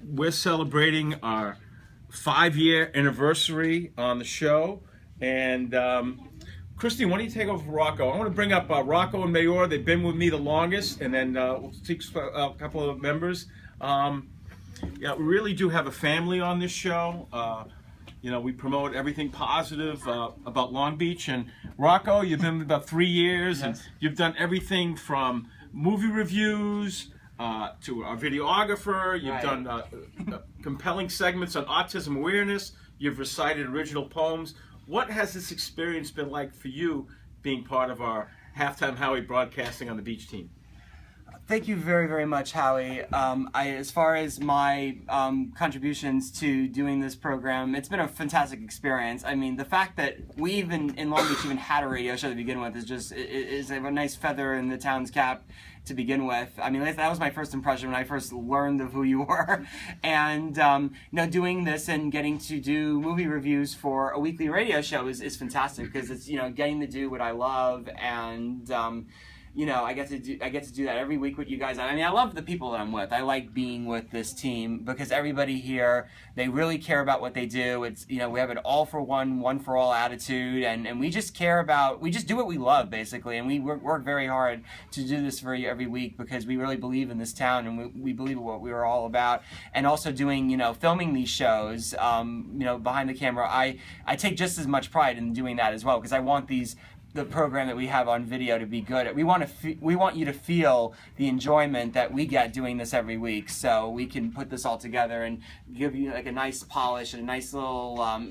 we're celebrating our 5-year anniversary on the show. And Christine, why don't you take over for Rocco? I want to bring up Rocco and Mayor. They've been with me the longest, and then we'll take a couple of members. Yeah, we really do have a family on this show. You know, we promote everything positive about Long Beach. And Rocco, you've been about 3 years, and you've done everything from movie reviews to our videographer. You've done compelling segments on autism awareness. You've recited original poems. What has this experience been like for you, being part of our Halftime Howie broadcasting on the Beach team? Thank you very, very much, Howie. As far as my contributions to doing this program, it's been a fantastic experience. I mean, the fact that we even, in Long Beach, even had a radio show to begin with is a nice feather in the town's cap to begin with. I mean, that was my first impression when I first learned of who you were. And, you know, doing this and getting to do movie reviews for a weekly radio show is fantastic, because it's, you know, getting to do what I love, and you know, I get to do that every week with you guys. I mean, I love the people that I'm with. I like being with this team because everybody here, they really care about what they do. It's, you know, we have an all for one for all attitude, and we just care about, we just do what we love, basically, and we work very hard to do this for you every week because we really believe in this town, and we believe in what we are all about. And also doing, you know, filming these shows, you know, behind the camera, I take just as much pride in doing that as well, because I want the program that we have on video to be good. We want you to feel the enjoyment that we get doing this every week, so we can put this all together and give you like a nice polish and a nice little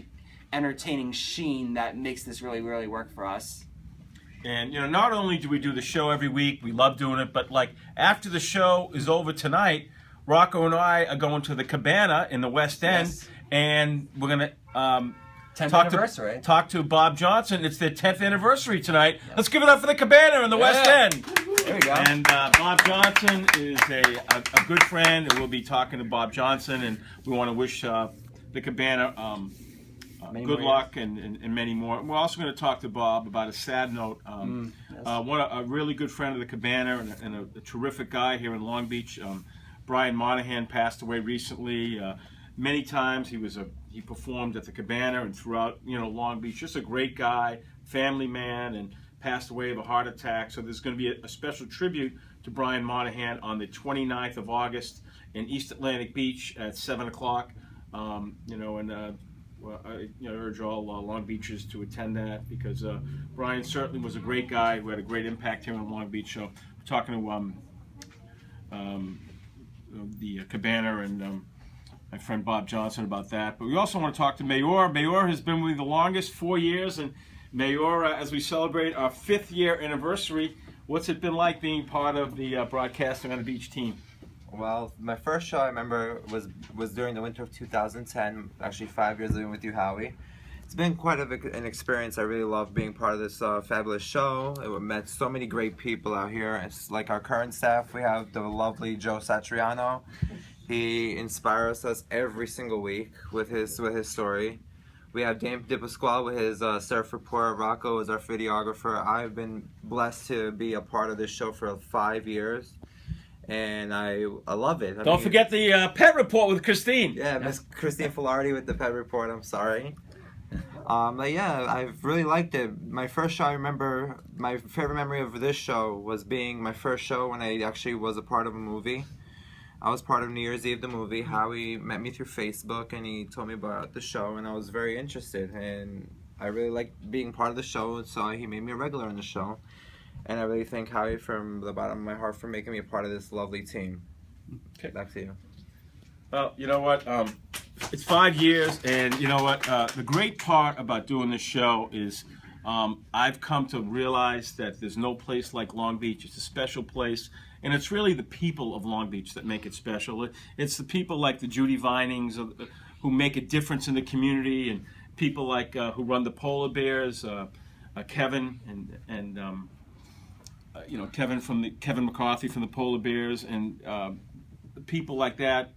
entertaining sheen that makes this really, really work for us. And, you know, not only do we do the show every week, we love doing it, but like after the show is over tonight, Rocco and I are going to the Cabana in the West End, and we're going to 10th anniversary. Talk to Bob Johnson. It's their 10th anniversary tonight. Yep. Let's give it up for the Cabana in the West End. There we go. And Bob Johnson is a good friend, and we'll be talking to Bob Johnson, and we want to wish the Cabana good luck and many more. We're also going to talk to Bob about a sad note. A really good friend of the Cabana and a terrific guy here in Long Beach. Brian Monahan passed away recently. Many times he performed at the Cabana and throughout, you know, Long Beach. Just a great guy, family man, and passed away of a heart attack. So there's going to be a special tribute to Brian Monahan on the 29th of August in East Atlantic Beach at 7 o'clock. You know, and I urge all Long Beachers to attend that, because Brian certainly was a great guy who had a great impact here in Long Beach. So we're talking to the Cabana and my friend Bob Johnson about that. But we also want to talk to Mayor. Mayor has been with me the longest, 4 years. And Mayor, as we celebrate our 5th year anniversary, what's it been like being part of the broadcasting on the Beach team? Well, my first show I remember was during the winter of 2010, actually 5 years living with you, Howie. It's been quite an experience. I really love being part of this fabulous show. We met so many great people out here. It's like our current staff. We have the lovely Joe Satriano. He inspires us every single week with his story. We have Dame DePasquale with his surf report. Rocco is our videographer. I've been blessed to be a part of this show for 5 years, and I love it. Don't forget the pet report with Christine. Yeah, Miss Christine Filardi with the pet report. I'm sorry. But yeah, I've really liked it. My first show, I remember, my favorite memory of this show was being my first show when I actually was a part of a movie. I was part of New Year's Eve, the movie. Howie met me through Facebook, and he told me about the show, and I was very interested. And I really liked being part of the show, so he made me a regular in the show. And I really thank Howie from the bottom of my heart for making me a part of this lovely team. Okay, back to you. Well, you know what? It's 5 years, and you know what? The great part about doing this show is I've come to realize that there's no place like Long Beach. It's a special place. And it's really the people of Long Beach that make it special. It's the people like the Judy Vinings who make a difference in the community, and people like who run the Polar Bears, Kevin and you know, Kevin McCarthy from the Polar Bears, and people like that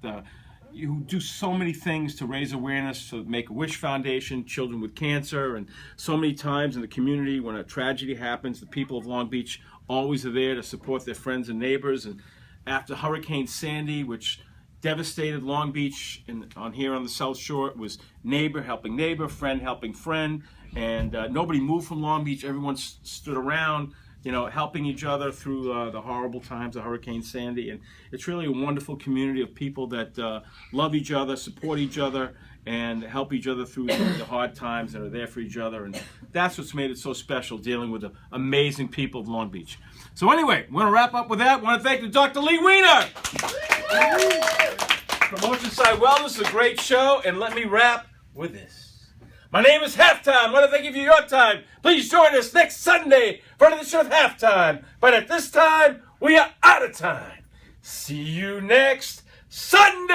who do so many things to raise awareness to Make-A-Wish Foundation, Children with Cancer, and so many times in the community when a tragedy happens, the people of Long Beach always are there to support their friends and neighbors. And after Hurricane Sandy, which devastated Long Beach on here on the South Shore. It was neighbor helping neighbor, friend helping friend, and nobody moved from Long Beach. Everyone stood around, helping each other through the horrible times of Hurricane Sandy. And it's really a wonderful community of people that love each other, support each other, and help each other through the hard times and are there for each other. And that's what's made it so special, dealing with the amazing people of Long Beach. So anyway, we want to wrap up with that. I want to thank Dr. Lee Weiner from Oceanside Wellness, a great show. And let me wrap with this. My name is Halftime. I want to thank you for your time. Please join us next Sunday for another show of Halftime. But at this time, we are out of time. See you next Sunday!